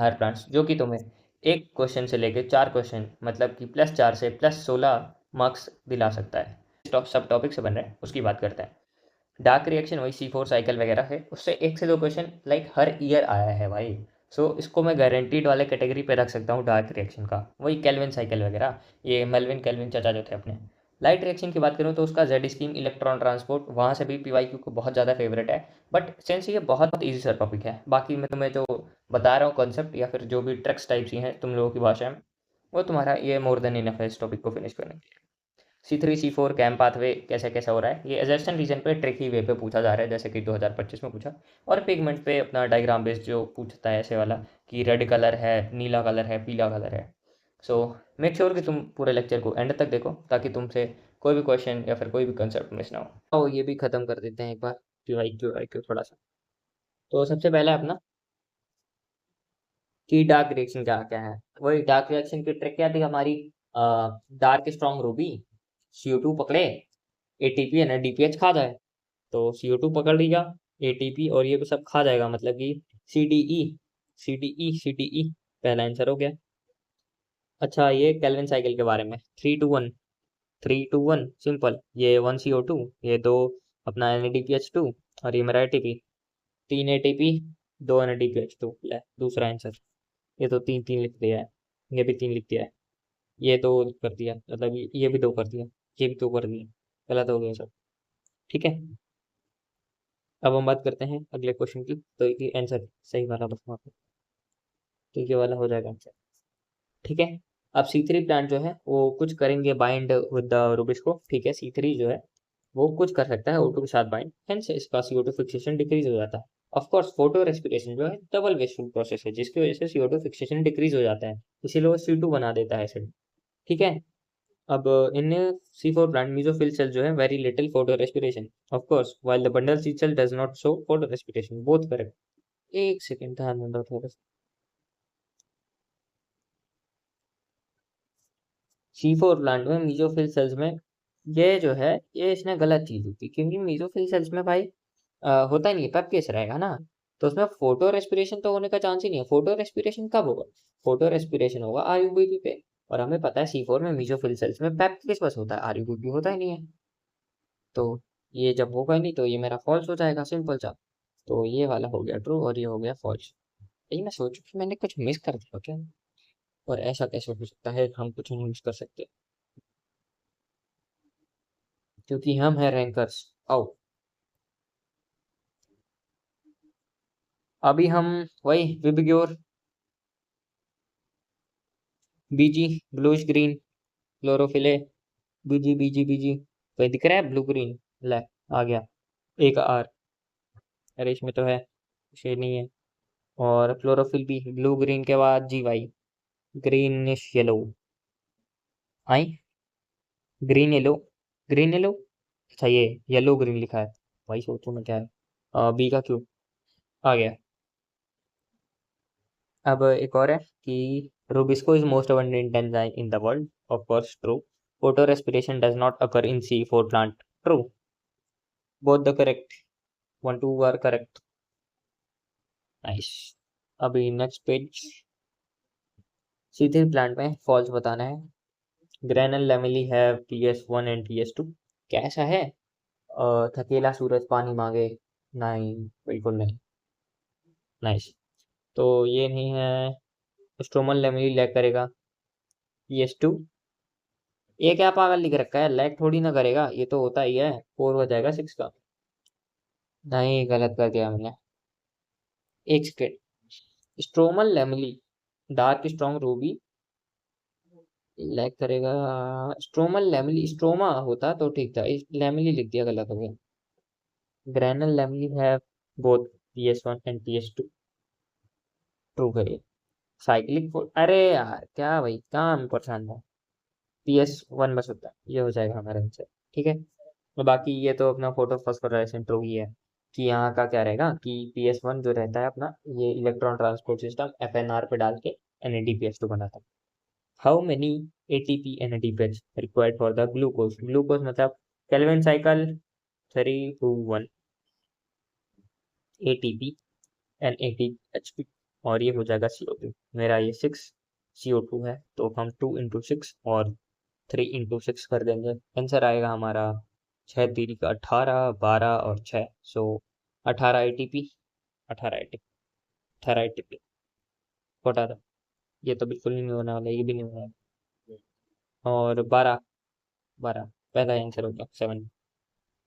Higher plants, जो कि तुम्हें एक क्वेश्चन से लेके 4 क्वेश्चन मतलब कि +4 से +16 मार्क्स दिला सकता है। सब टॉपिक से बन रहा है उसकी बात करते हैं। डार्क रिएक्शन वही C4 साइकिल वगैरह है, उससे 1 से 2 क्वेश्चन लाइक हर ईयर आया है भाई। सो इसको मैं गारंटीड वाले कैटेगरी पे रख सकता हूँ डार्क रिएक्शन का। वही केल्विन साइकिल वगैरह, ये मेल्विन केल्विन चाचा जो थे अपने। लाइट रिएक्शन की बात करूँ तो उसका जेड स्कीम इलेक्ट्रॉन ट्रांसपोर्ट, वहाँ से भी PYQ को बहुत ज़्यादा फेवरेट है। बट सिंस ये बहुत ईजी सा टॉपिक है, बाकी मैं तुम्हें जो बता रहा हूँ कॉन्सेप्ट या फिर जो भी ट्रिक्स टाइप्स ही हैं तुम लोगों की भाषा में, वो तुम्हारा ये मोर देन इनफ है इस टॉपिक को फिनिश करने के लिए। C3 C4 कैम पाथवे कैसे कैसे हो रहा है, ये एजर्शन रीजन पे ट्रिकी वे पे पूछा जा रहा है, जैसे कि 2025 में पूछा। और पिगमेंट पे अपना डायग्राम बेस्ड जो पूछता है ऐसे वाला, कि रेड कलर है, नीला कलर है, पीला कलर है। सो मेक श्योर कि तुम पूरे लेक्चर को एंड तक देखो, ताकि तुमसे कोई भी क्वेश्चन या फिर कोई भी कंसेप्ट मिस ना हो। तो ये भी खत्म कर देते हैं एक बार, PYQ थोड़ा सा। तो सबसे पहला अपना कि डार्क रिएक्शन क्या क्या है। वही डार्क रिएक्शन की ट्रिक क्या थी हमारी, डार्क स्ट्रॉन्ग रूबी CO2 पकड़े, ATP है ना DPH खा जाए। तो CO2 पकड़ लिया, ATP और ये सब खा जाएगा, मतलब कि CDE CDE पहला आंसर हो गया। अच्छा, ये केल्विन साइकिल के बारे में, 3 to 1, 3 to 1 सिंपल। ये 1 CO2, ये 2 अपना NADPH2 और ये मेरा ATP। 3 ATP 2 NADPH2, ले दूसरा आंसर। ये तो 3 3 लिख दिया है, ये भी 3 लिख दिया है, ये 2 कर दिया, मतलब ये भी 2 कर दिया, ये भी 2 कर दिया। गलत हो गया सब। ठीक है, अब हम बात करते हैं अगले क्वेश्चन की। तो ये आंसर सही वाला बस वहाँ पे, तो ये वाला हो जाएगा आंसर। ठीक है, अब C3 प्लांट जो है वो कुछ करेंगे बाइंड विद द रूबिस को। ठीक है, C3 जो है वो कुछ कर सकता है O2 के साथ बाइंड, हेंस इसका CO2 फिक्सेशन डिक्रीज हो जाता है। ऑफ कोर्स फोटो रेस्पिरेशन जो है डबल वेस्टफुल प्रोसेस है, जिसकी वजह से CO2 फिक्सेशन डिक्रीज हो जाता है, इसीलिए वो C2 बना देता है एसिड। ठीक है, अब इन C4 प्लांट मीजोफिल सेल जो है very little photo respiration, of course while the bundle sheath cell does not show photo respiration, both correct. एक सेकंड ध्यान में दो थोड़ा सा। C4 प्लांट में मीजोफिल सेल्स में ये जो है, ये इसने गलत चीज दी थी, क्योंकि मीजोफिल सेल्स में भाई होता ही नहीं है, पेप केस रहेगा ना। तो उसमें फोटो रेस्पिरेशन तो होने का चांस ही नहीं है। फोटो रेस्पिरेशन कब होगा, फोटो रेस्पिरेशन होगा RUBP पे, और हमें पता है C4 में मीजोफिल सेल्स में पेप केस बस होता है, RUBP होता ही नहीं है। तो ये जब होगा ही नहीं तो ये मेरा फॉल्स हो जाएगा, सिंपल सा। तो ये वाला हो गया ट्रू और ये हो गया फॉल्स। लेकिन मैं सोचूं कि मैंने कुछ मिस कर दिया क्या, और ऐसा कैसे हो सकता है हम कुछ नहीं मिस कर सकते, क्योंकि हम हैं रैंकर्स। आओ, अभी हम वही VIBGYOR, BG bluish green, chlorophyll, BG कोई दिख रहा है ब्लू ग्रीन, ले आ गया एक R, अरे इसमें तो है, शेड नहीं है। और क्लोरोफिल भी ब्लू ग्रीन के बाद GY ग्रीनिश येलो, आई ग्रीन येलो, ग्रीन येलो, अच्छा ये येलो ग्रीन लिखा है, वही सोचूं मैं क्या है। B का क्यों आ गया। अब एक और है कि rubisco is most abundant enzyme in the world, of course true. Photo respiration does not occur in C4 plant, true. Both the correct, 1 2 are correct, nice. अभी नेक्स्ट पेज, C3 प्लांट में फॉल्स बताना है। Granal lamellae है PS1 and PS2, कैसा है। थकेला सूरज पानी मांगे, नहीं बिल्कुल नहीं, नाइस। तो ये नहीं है। स्ट्रोमल लैमेली लैग करेगा, PS2। ये क्या पागल लिख रखा है, लैग थोड़ी ना करेगा, ये तो होता ही है, 4 हो जाएगा 6 का। नहीं, गलत कर दिया मैंने, एक second. Stromal lamellae dark strong Ruby lag करेगा। स्ट्रोमल लैमेली, स्ट्रोमा होता तो ठीक था, लैमेली लिख दिया, गलत हो गया। ग्रैनल लैमेली है both PS1 and PS2, true करिए। साइक्लिक अरे यार क्या भाई, कहाँ मैं परेशान था। PS1 बस होता है, ये हो जाएगा हमारा आंसर। ठीक है, और बाकी ये तो अपना फोटो फॉस्फोराइलेशन ट्रू ही है। कि यहाँ का क्या रहेगा कि PS1 जो रहता है अपना, ये इलेक्ट्रॉन ट्रांसपोर्ट सिस्टम FNR पे डाल के NADPH2 बनाता है। How many ATP NADPH required for the glucose, glucose मतलब Calvin cycle 3 to 1 ATP NADPH और ये हो जाएगा CO2। मेरा ये 6 CO2 है, तो हम 2 इंटू 6 और 3 इंटू 6 कर देंगे। आंसर आएगा हमारा 6 3 का 18, 12 और 6, सो 18 ATP। 18 ATP, 18 ATP कोटा था। ये तो बिल्कुल नहीं होने वाला, ये भी नहीं होने वाला। और 12, 12 पहला आंसर हो गया 7।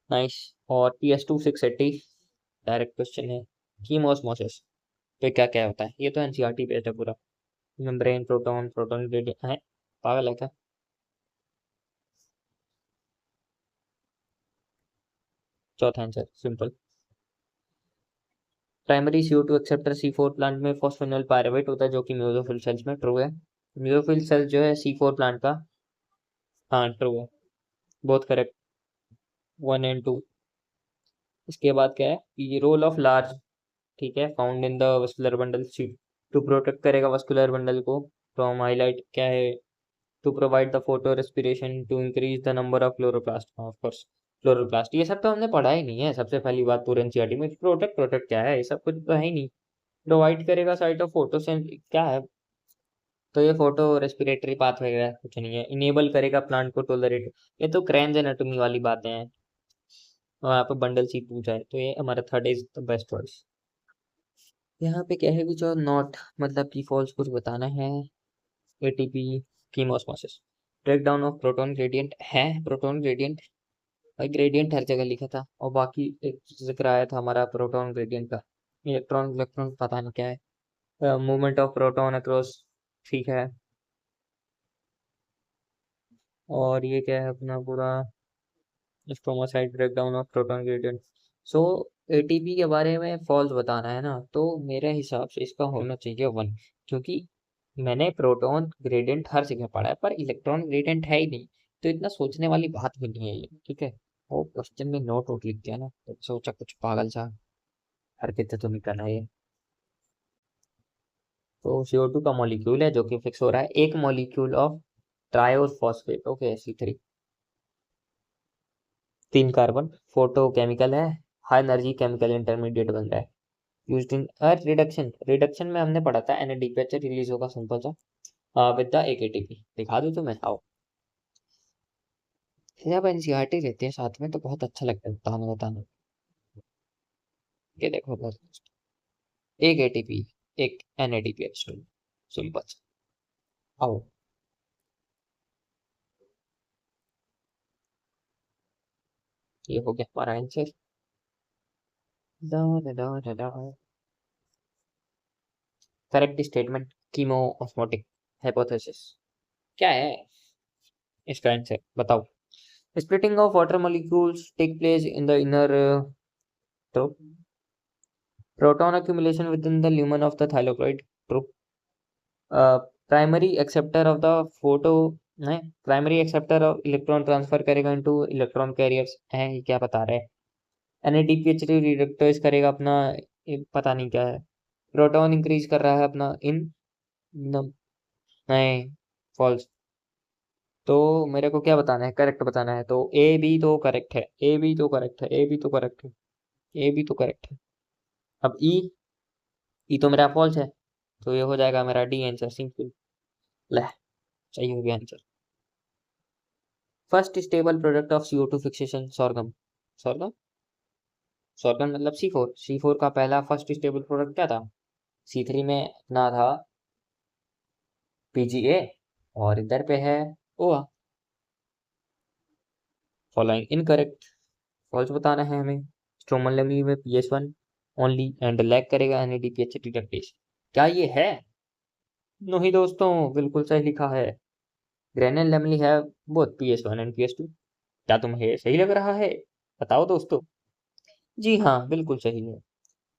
नाइस। और PS2 680 डायरेक्ट क्वेश्चन है। कीमोस्मोसिस तो क्या क्या होता है? ये तो एनसीईआरटी बेस्ड है पूरा। मेम्ब्रेन, प्रोटॉन, प्रोटॉन ग्रेडियंट है। पागल है क्या? चौथा answer simple. Primary CO2 acceptor C4 plant में फॉस्फेनोल पायरुवेट होता है, जो कि म्यूकोफिल सेल्स में ट्रू है। म्यूकोफिल सेल जो है C4 प्लांट का, हाँ ट्रू है। बहुत करेक्ट, 1 एंड 2। इसके बाद क्या है कि रोल ऑफ लार्ज, ठीक है, found in the vascular bundle sheet, to protect करेगा वस्कुलर बंडल को फ्रॉम हाईलाइट, क्या है, to provide the photo respiration, to increase the number of chloroplast, of course chloroplast. ये सब तो हमने पढ़ा ही नहीं है, सबसे पहली बात पूरे एनसीईआरटी में। प्रोटेक्ट, प्रोटेक्ट क्या है? ये सब कुछ तो है ही नहीं। प्रोवाइड करेगा साइट ऑफ फोटो क्या है? तो ये फोटो रेस्पिरेटरी पाथ वगैरह कुछ नहीं है। इनेबल करेगा प्लांट को टोलरेट, ये तो क्रेन्स एनाटॉमी वाली बातें हैं। और यहाँ पे बंडल सी पूछा है, तो ये हमारा third is the best choice. यहाँ पे क्या है कि जो नॉट मतलब कि फॉल्स कुछ बताना है। ATP chemiosmosis, break down of proton gradient है। प्रोटॉन ग्रेडियंट, भाई ग्रेडियंट हर जगह लिखा था, और बाकी एक जिक्र आया था हमारा प्रोटॉन ग्रेडियंट का। इलेक्ट्रॉन, इलेक्ट्रॉन पता नहीं क्या है। मूवमेंट ऑफ प्रोटॉन अक्रॉस, ठीक है। और ये क्या है अपना पूरा stroma side, break down of proton gradient. So ATP के बारे में फॉल्स बताना है ना, तो मेरे हिसाब से इसका होना चाहिए 1, क्योंकि मैंने प्रोटॉन ग्रेडियंट हर जगह पढ़ा है, पर इलेक्ट्रॉन ग्रेडियंट है ही नहीं। तो इतना सोचने वाली बात भी नहीं है ये, ठीक है। वो क्वेश्चन में नोट वोट लिख दिया ना, तो सोचा कुछ पागल सा हरकतें तो नहीं करना ये। तो CO2 का मॉलिक्यूल है जो कि फिक्स हो रहा है, एक molecule of triose phosphate, okay, C3। 3 carbon, photo chemical है, हाई एनर्जी केमिकल इंटरमीडिएट बन रहा है। यूज्ड इन रिडक्शन, रिडक्शन में हमने पढ़ा था NADPH रिलीज होगा सिंपल सा विद द एक ATP। दिखा दूं तुम्हें, आओ। जब एनसीईआरटी रहती है साथ में तो बहुत अच्छा लगता है बताना बताना। ये देखो बस, एक ATP, एक NADPH, सिंपल। आओ, ये हो गया हमारा answer. Correct statement, chemiosmotic hypothesis क्या है इसका आंसर बताओ? Splitting of water molecules take place in the inner, true. प्रोटॉन accumulation within the lumen of the thylakoid, true. Primary acceptor of the photo है, primary acceptor of electron transfer करेगा into electron carriers है, ये क्या बता रहे हैं? NADPH reductase करेगा अपना, ये पता नहीं क्या है। प्रोटॉन इंक्रीज कर रहा है अपना इन, नहीं, फॉल्स। तो मेरे को क्या बताना है? करेक्ट बताना है, तो ए बी तो करेक्ट है, ए बी तो करेक्ट है, ए बी तो करेक्ट है, ए बी तो करेक्ट है। अब ई तो मेरा फॉल्स है, तो ये हो जाएगा मेरा डी आंसर सिंपल। ले, सही हो गया answer. First stable product of CO2 fixation, sorghum. Sorghum, sorghum मतलब C4 का पहला फर्स्ट स्टेबल प्रोडक्ट क्या था? C3 में अपना था PGA, और इधर पे है OA। फॉलोइंग इनकरेक्ट, फॉल्स बताना है हमें। स्ट्रोमल लेमनी में PS1 ओनली एंड लैग करेगा NADPH रिडक्टेज, क्या ये है? नहीं दोस्तों, बिल्कुल सही लिखा है। ग्रेनल लेमनी है बोथ PS1 एंड PS2। क्या तुम्हें सही लग रहा है? बताओ दोस्तों। जी हाँ, बिल्कुल सही है।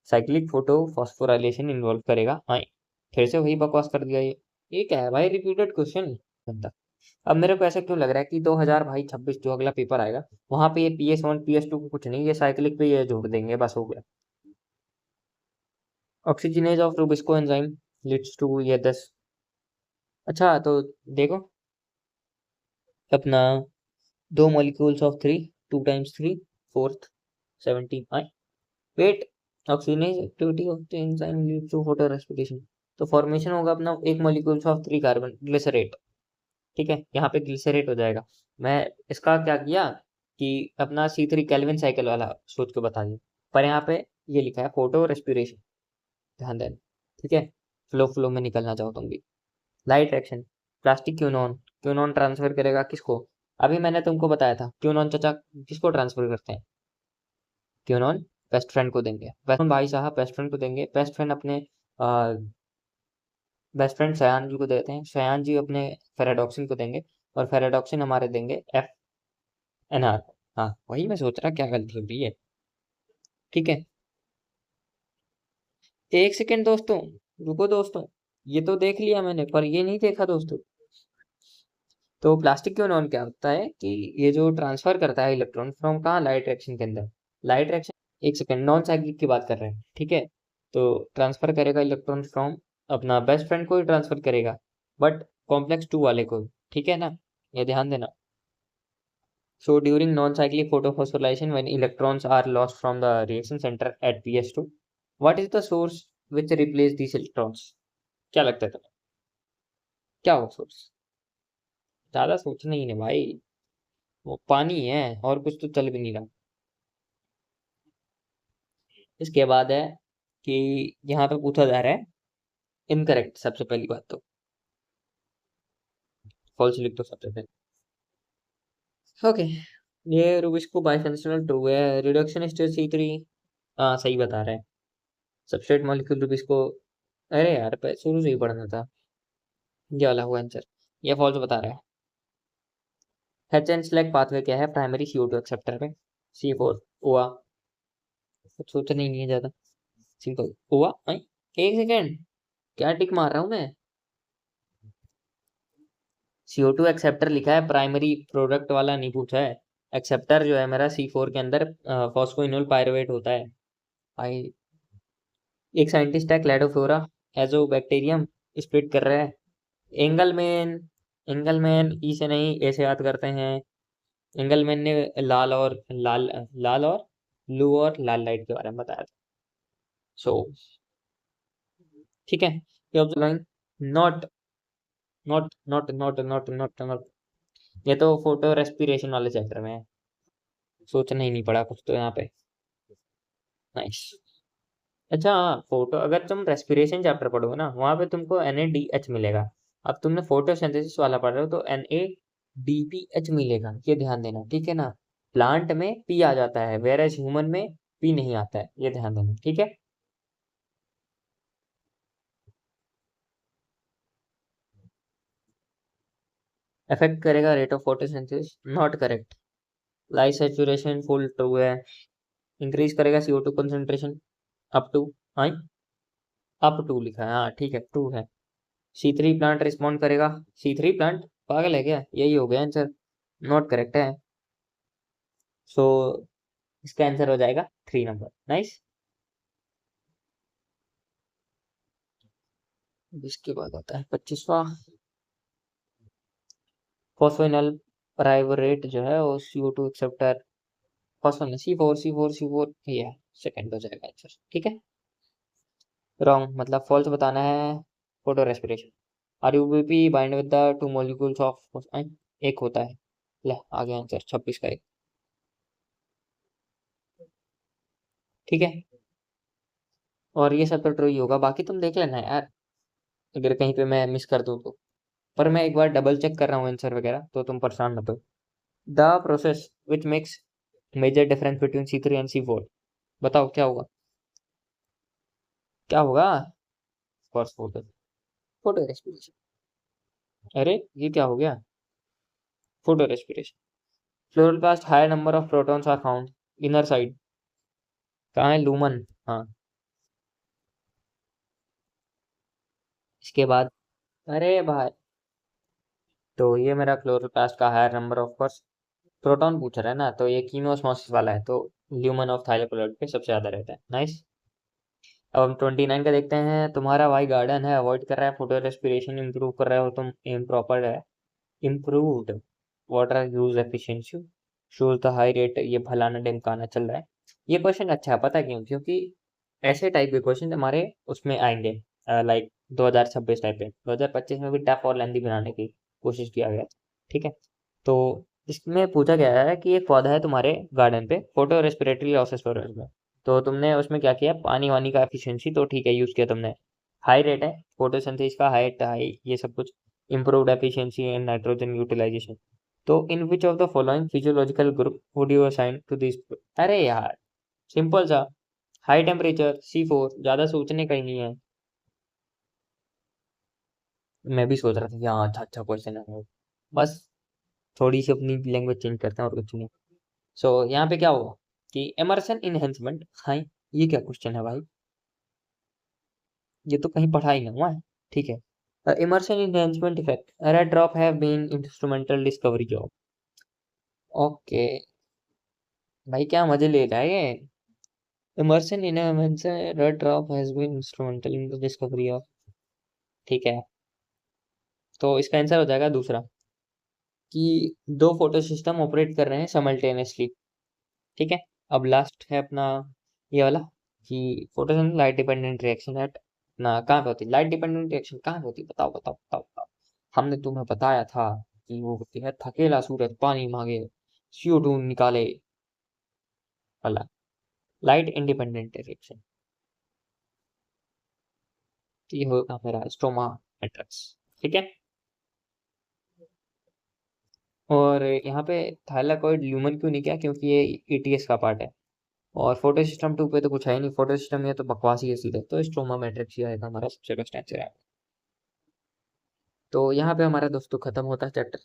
साइक्लिक फोटो फॉस्फोराइलेशन इन्वॉल्व करेगा, हाँ। फिर से वही बकवास कर दिया ये क्या है भाई, रिपीटेड क्वेश्चन बनता। अब मेरे को ऐसा क्यों लग रहा है कि 2000 भाई 26 जो अगला पेपर आएगा, वहां पे ये PS1 PS2 को कुछ नहीं, ये साइक्लिक पे ये जोड़ देंगे, बस हो गया। Oxygenase of rubisco enzyme leads to, ये 10। अच्छा तो देखो अपना, दो मॉलिक्यूल्स ऑफ 3, 2 टाइम्स 3, फोर्थ 17 आई। Wait, oxygenase activity of the enzyme leads to photo respiration. तो फॉर्मेशन होगा अपना एक मॉलिक्यूल्स ऑफ 3 कार्बन ग्लिसरेट। ठीक है, यहाँ पे ग्लिसरेट हो जाएगा। मैं इसका क्या किया कि अपना C3 केल्विन साइकिल वाला सोच के बता दिया, पर यहाँ पे ये लिखा है फोटो रेस्पिरेशन, ध्यान देना। ठीक है, फ्लो फ्लो में निकलना चाहो तुम भी। लाइट एक्शन, प्लास्टिक क्यूनॉन, क्यूनॉन ट्रांसफर करेगा किसको? अभी मैंने तुमको बताया था क्यूनॉन चाचा किसको ट्रांसफर करते हैं? क्यूनॉन बेस्ट फ्रेंड को देंगे, बेस्ट भाई साहब बेस्ट फ्रेंड को देंगे, बेस्ट फ्रेंड अपने बेस्ट फ्रेंड शयान जी को देते हैं, शयान जी अपने फेराडॉक्सिन को देंगे, और फेराडॉक्सिन हमारे देंगे FNR। हाँ वही मैं सोच रहा क्या गलती हो रही है। ठीक है, एक सेकेंड दोस्तों, रुको दोस्तों, ये तो देख लिया मैंने पर ये नहीं देखा दोस्तों। तो प्लास्टिक क्यूनॉन क्या होता है कि ये जो ट्रांसफर करता है इलेक्ट्रॉन फ्रॉम कहाँ, लाइट रिएक्शन के अंदर। लाइट रिएक्शन, एक सेकेंड, नॉन साइक्लिक की बात कर रहे हैं। ठीक है, तो ट्रांसफर करेगा इलेक्ट्रॉन फ्रॉम अपना बेस्ट फ्रेंड को ही ट्रांसफर करेगा, बट कॉम्प्लेक्स 2 वाले को। ठीक है ना, ये ध्यान देना। So during non-cyclic photophosphorylation, when electrons are lost from the reaction center at PS2, what is the source which replace these electrons? क्या लगता है तुम्हें, क्या हो सोर्स? ज्यादा सोचना ही नहीं भाई, वो पानी है और कुछ तो चल भी नहीं रहा। इसके बाद है कि यहाँ पे पूछा जा रहा है इनकरेक्ट, सबसे पहली बात तो फॉल्स लिख दो सबसे पहले। ओके, ये रूबिस्को बाइफंक्शनल ट्रू है, रिडक्शन स्टेज C3। हाँ सही बता रहे हैं, सबस्ट्रेट मॉलिक्यूल रूबिस्को। अरे यार शुरू से ही पढ़ना था, ये वाला हुआ आंसर, ये फॉल्स बता रहा है। एच एन स्लैग पाथवे क्या है प्राइमरी CO2 एक्सेप्टर में? C4 हुआ, कुछ सोचना ही नहीं है ज्यादा, सिंपल हुआ। एक सेकेंड, क्या टिक मार रहा हूँ मैं? CO2 एक्सेप्टर लिखा है, प्राइमरी प्रोडक्ट वाला नहीं पूछा है। एक्सेप्टर जो है मेरा C4 के अंदर फॉस्फोइनोल पायरुवेट होता है। भाई एक साइंटिस्ट है क्लैडोफोरा एजो बैक्टीरियम स्प्लिट कर रहा है। एंगलमैन, एंगलमैन ई से नहीं ए से याद करते हैं। एंगलमैन ने लाल और ब्लू और लाल लाइट के बारे में बताया था। सो ठीक है, ये observe, not not not not not not not, ये तो फोटो रेस्पिरेशन वाले चैप्टर में है, सोचना ही नहीं पड़ा कुछ तो यहाँ पे। नाइस। अच्छा हाँ, फोटो अगर तुम रेस्पिरेशन चैप्टर पढ़ोगे ना वहां पे तुमको NaDH मिलेगा। अब तुमने फोटोसिंथेसिस वाला पढ़ रहे हो तो NADPH मिलेगा, ये ध्यान देना। ठीक है ना, प्लांट में P आ जाता है वेयर एज ह्यूमन में P नहीं आता है, ये ध्यान देना। ठीक है, अफेक्ट करेगा rate of photosynthesis, not correct. Light saturation full true है। इंक्रीज करेगा CO2 कंसंट्रेशन अप टू, हाँ अप टू लिखा है, हाँ ठीक है ट्रू है। C3 प्लांट रिस्पॉन्ड करेगा, C3 प्लांट पागल है क्या, यही हो गया आंसर, नॉट करेक्ट है। सो इसका आंसर हो जाएगा 3 नंबर। नाइस। इसके बाद आता है 25वां, फॉस्फोइनल पाइरुवेट जो है वो CO2 एक्सेप्टर, फॉस्फोइनल C4 ये है, सेकंड हो जाएगा आंसर। ठीक है, रॉन्ग मतलब फॉल्स बताना है। Photo respiration, RUBP bind with the 2 molecules of, एक होता है। ले आ गया आंसर 26 का एक। ठीक है, और ये सब तो ट्रू ही होगा, बाकी तुम देख लेना यार अगर कहीं पे मैं मिस कर दूं तो। पर मैं एक बार डबल चेक कर रहा हूँ आंसर वगैरह, तो तुम परेशान मत हो। The process which makes major difference between C3 and C4, बताओ क्या होगा, क्या होगा? Course photo, photo respiration. अरे ये क्या हो गया, photo respiration. Chloroplast higher number of protons are found inner side, कहाँ है लूमन? हाँ, इसके बाद, अरे भाई तो ये मेरा क्लोरोप्लास्ट का higher number of course proton पूछ रहा है ना, तो ये कीमोस्मोसिस वाला है, तो ल्यूमन ऑफ थाइलोक्लोराइड पे सबसे ज्यादा रहता है। नाइस। अब हम 29 का देखते हैं। तुम्हारा भाई गार्डन है, अवॉइड कर रहा है फोटो रेस्पिरेशन, इंप्रूव कर रहे हो तुम, इम्प्रॉपर है। Improved water use efficiency shows the high rate, ये फलाना ढिमकाना चल रहा है। ये क्वेश्चन अच्छा है, पता है क्यों? क्योंकि ऐसे टाइप के क्वेश्चन हमारे उसमें आएंगे, लाइक 2026 टाइप पे। 2025 में भी टफ और लेंथी बनाने की कोशिश किया गया, ठीक है। तो इसमें पूछा गया है कि एक पौधा है तुम्हारे गार्डन पे, फोटो रेस्पिरेटरी लॉसेस स्टोरेज में। तो तुमने उसमें क्या किया, पानी वानी का एफिशिएंसी तो ठीक है यूज़ किया तुमने, हाई रेट है फोटोसिंथेसिस का, हाइट हाई ये सब कुछ, improved efficiency and nitrogen utilisation. तो in which of the following physiological group would you assign to this? अरे यार सिंपल सा, हाई टेम्परेचर C4, ज़्यादा सोचने का ही नहीं है। मैं भी सोच रहा था कि हाँ अच्छा अच्छा क्वेश्चन है वो। बस थोड़ी सी अपनी लैंग्वेज चेंज करते हैं और कुछ नहीं। सो यहाँ पे क्या हुआ कि इमर्शन इनहेंसमेंट, हाँ ये क्या क्वेश्चन है भाई, ये तो कहीं पढ़ा ही नहीं हुआ है, ठीक है। Emerson enhancement effect, red drop have been instrumental discovery job. Okay भाई क्या मजे ले रहा है ये। Emerson enhancement, red drop has been instrumental in the discovery of, ठीक है। तो इसका आंसर हो जाएगा दूसरा, कि दो फोटो सिस्टम ऑपरेट कर रहे हैं समल्टेनियसली, ठीक है। अब लास्ट है अपना ये वाला, कि photosynthesis light dependent reaction at ना, कहाँ पे होती है लाइट डिपेंडेंट रिएक्शन, कहाँ पे होती है, बताओ बताओ बताओ बताओ। हमने तुम्हें बताया था कि वो होती है थकेला सूरज पानी मांगे CO2 निकाले वाला, लाइट इंडिपेंडेंट रिएक्शन। तो ये होगा मेरा स्ट्रोमा मैट्रिक्स, ठीक है। और यहाँ पे थाइलाकॉइड ल्यूमन क्यों नहीं किया, क्योंकि ये ETS का पार्ट है। और फोटो सिस्टम 2 पे तो कुछ है ही नहीं, फोटो सिस्टम ये तो बकवास ही है सीधे, तो स्ट्रोमा मैट्रिक्स ही आएगा हमारा सबसे बेस्ट आंसर है। तो यहाँ पे हमारा दोस्तों खत्म होता है चैप्टर।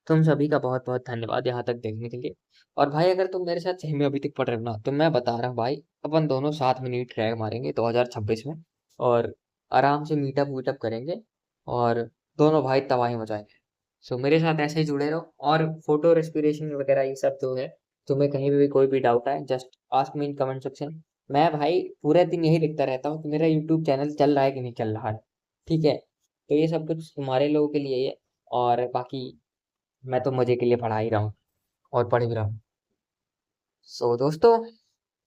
तुम सभी का बहुत बहुत धन्यवाद यहाँ तक देखने के लिए। और भाई अगर तुम मेरे साथ सही में अभी तक पढ़ रहे हो ना, तो मैं बता रहा हूँ भाई, अपन दोनों साथ में नीट क्रैक मारेंगे 2026 में, और आराम से मीटअप वीटअप करेंगे, और दोनों भाई तबाही मचाएंगे। सो मेरे साथ ऐसे ही जुड़े रहो, और फोटो रेस्पिरेशन वगैरह ये सब जो है, तुम्हें कहीं भी कोई भी डाउट है just ask me in comment section. मैं भाई पूरे दिन यही लिखता रहता हूँ कि मेरा यूट्यूब चैनल चल रहा है कि नहीं चल रहा है, ठीक है। तो ये सब कुछ तुम्हारे लोगों के लिए ही है, और बाकी मैं तो मजे के लिए पढ़ा ही रहा हूँ, और पढ़ भी रहा हूँ। सो दोस्तों,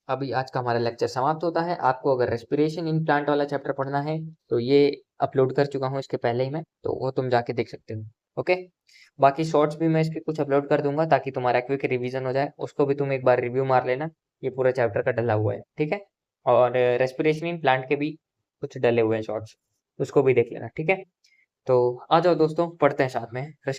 अभी आज का हमारा लेक्चर समाप्त होता है। आपको अगर रेस्पिरेशन इन प्लांट वाला चैप्टर पढ़ना है तो ये अपलोड कर चुका हूँ इसके पहले ही मैं, तो वो तुम जाके देख सकते हो। ओके, बाकी शॉर्ट्स भी मैं इसके कुछ अपलोड कर दूंगा ताकि तुम्हारा क्विक रिवीजन हो जाए, उसको भी तुम एक बार रिव्यू मार लेना। ये पूरा चैप्टर का डला हुआ है, ठीक है। और रेस्पिरेशन इन प्लांट के भी कुछ डले हुए हैं शॉर्ट्स, उसको भी देख लेना, ठीक है। तो आ जाओ दोस्तों, पढ़ते हैं साथ में।